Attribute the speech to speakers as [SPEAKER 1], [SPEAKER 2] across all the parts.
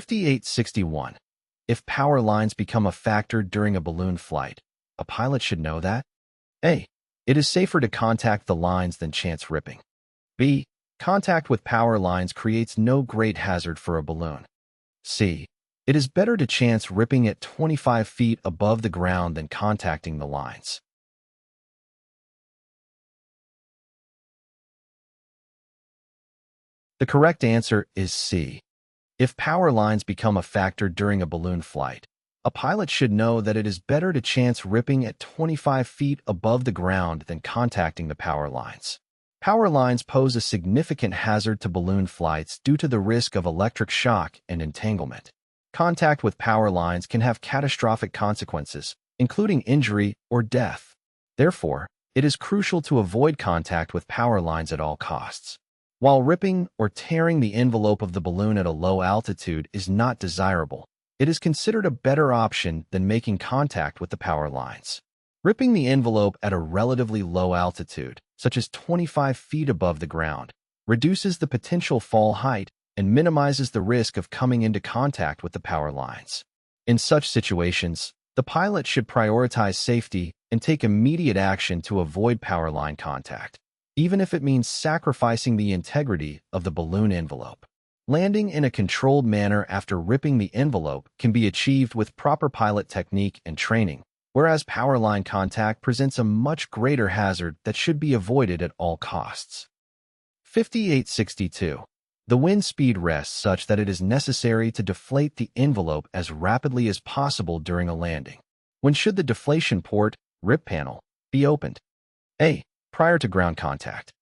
[SPEAKER 1] 5861. If power lines become a factor during a balloon flight, a pilot should know that A. It is safer to contact the lines than chance ripping. B. Contact with power lines creates no great hazard for a balloon. C. It is better to chance ripping at 25 feet above the ground than contacting the lines. The correct answer is C. If power lines become a factor during a balloon flight, a pilot should know that it is better to chance ripping at 25 feet above the ground than contacting the power lines. Power lines pose a significant hazard to balloon flights due to the risk of electric shock and entanglement. Contact with power lines can have catastrophic consequences, including injury or death. Therefore, it is crucial to avoid contact with power lines at all costs. While ripping or tearing the envelope of the balloon at a low altitude is not desirable, it is considered a better option than making contact with the power lines. Ripping the envelope at a relatively low altitude, such as 25 feet above the ground, reduces the potential fall height and minimizes the risk of coming into contact with the power lines. In such situations, the pilot should prioritize safety and take immediate action to avoid power line contact, even if it means sacrificing the integrity of the balloon envelope. Landing in a controlled manner after ripping the envelope can be achieved with proper pilot technique and training, whereas power line contact presents a much greater hazard that should be avoided at all costs. 5862. The wind speed rests such that it is necessary to deflate the envelope as rapidly as possible during a landing. When should the deflation port, rip panel, be opened? A. Prior to ground contact.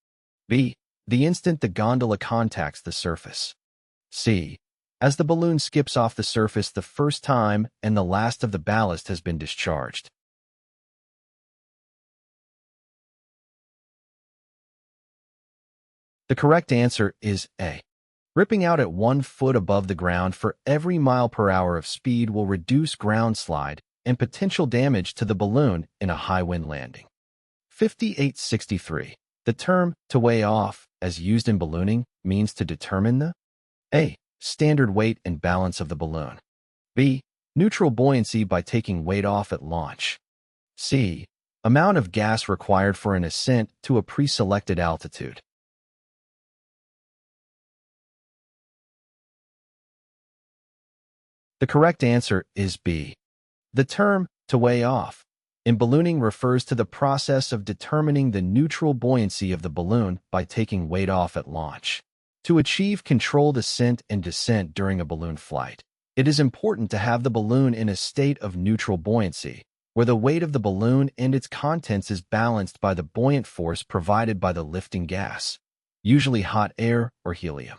[SPEAKER 1] B. The instant the gondola contacts the surface. C. As the balloon skips off the surface the first time and the last of the ballast has been discharged. The correct answer is A. Ripping out at 1 foot above the ground for every mile per hour of speed will reduce ground slide and potential damage to the balloon in a high wind landing. 5863. The term to weigh off, as used in ballooning, means to determine the A. Standard weight and balance of the balloon. B. Neutral buoyancy by taking weight off at launch. C. Amount of gas required for an ascent to a pre-selected altitude. The correct answer is B. The term to weigh off in ballooning refers to the process of determining the neutral buoyancy of the balloon by taking weight off at launch. To achieve controlled ascent and descent during a balloon flight, it is important to have the balloon in a state of neutral buoyancy, where the weight of the balloon and its contents is balanced by the buoyant force provided by the lifting gas, usually hot air or helium.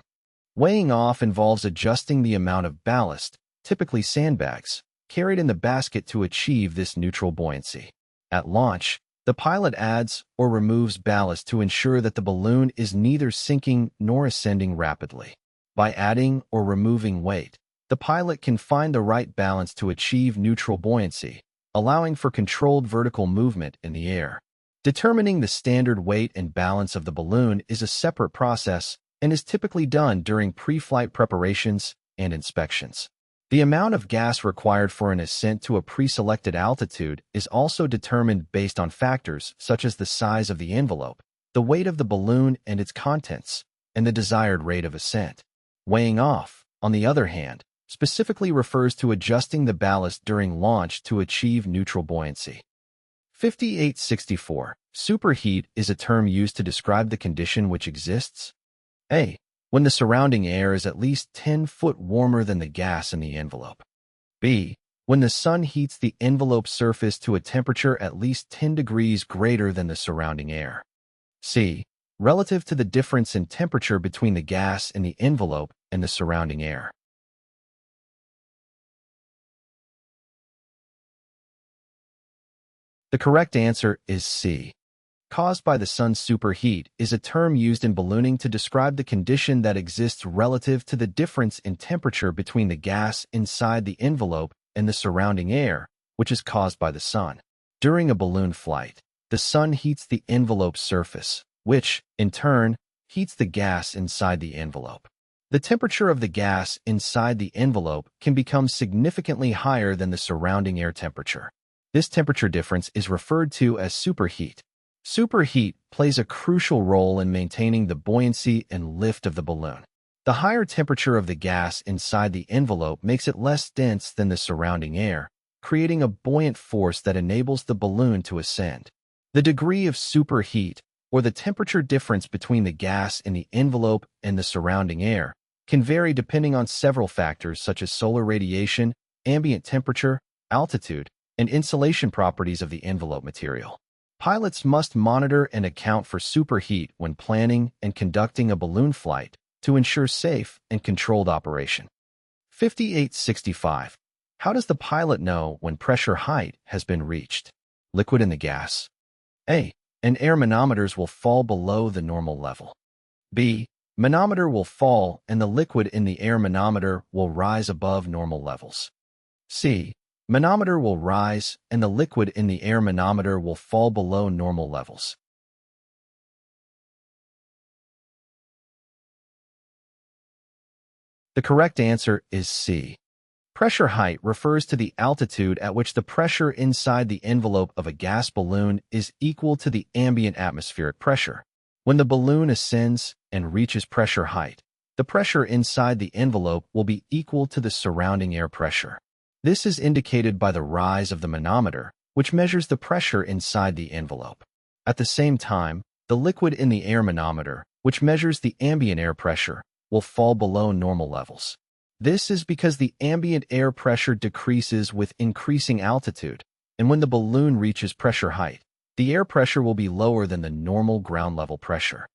[SPEAKER 1] Weighing off involves adjusting the amount of ballast, typically sandbags, carried in the basket to achieve this neutral buoyancy. At launch, the pilot adds or removes ballast to ensure that the balloon is neither sinking nor ascending rapidly. By adding or removing weight, the pilot can find the right balance to achieve neutral buoyancy, allowing for controlled vertical movement in the air. Determining the standard weight and balance of the balloon is a separate process and is typically done during pre-flight preparations and inspections. The amount of gas required for an ascent to a pre-selected altitude is also determined based on factors such as the size of the envelope, the weight of the balloon and its contents, and the desired rate of ascent. Weighing off, on the other hand, specifically refers to adjusting the ballast during launch to achieve neutral buoyancy. 5864. Superheat is a term used to describe the condition which exists. A. When the surrounding air is at least 10 foot warmer than the gas in the envelope. B. When the sun heats the envelope surface to a temperature at least 10 degrees greater than the surrounding air. C. Relative to the difference in temperature between the gas in the envelope and the surrounding air. The correct answer is C. Caused by the sun's superheat is a term used in ballooning to describe the condition that exists relative to the difference in temperature between the gas inside the envelope and the surrounding air, which is caused by the sun. During a balloon flight, the sun heats the envelope surface, which, in turn, heats the gas inside the envelope. The temperature of the gas inside the envelope can become significantly higher than the surrounding air temperature. This temperature difference is referred to as superheat. Superheat plays a crucial role in maintaining the buoyancy and lift of the balloon. The higher temperature of the gas inside the envelope makes it less dense than the surrounding air, creating a buoyant force that enables the balloon to ascend. The degree of superheat, or the temperature difference between the gas in the envelope and the surrounding air, can vary depending on several factors such as solar radiation, ambient temperature, altitude, and insulation properties of the envelope material. Pilots must monitor and account for superheat when planning and conducting a balloon flight to ensure safe and controlled operation. 5865. How does the pilot know when pressure height has been reached? Liquid in the gas. A. An air manometers will fall below the normal level. B. Manometer will fall and the liquid in the air manometer will rise above normal levels. C. Manometer will rise and the liquid in the air manometer will fall below normal levels. The correct answer is C. Pressure height refers to the altitude at which the pressure inside the envelope of a gas balloon is equal to the ambient atmospheric pressure. When the balloon ascends and reaches pressure height, the pressure inside the envelope will be equal to the surrounding air pressure. This is indicated by the rise of the manometer, which measures the pressure inside the envelope. At the same time, the liquid in the air manometer, which measures the ambient air pressure, will fall below normal levels. This is because the ambient air pressure decreases with increasing altitude, and when the balloon reaches pressure height, the air pressure will be lower than the normal ground level pressure.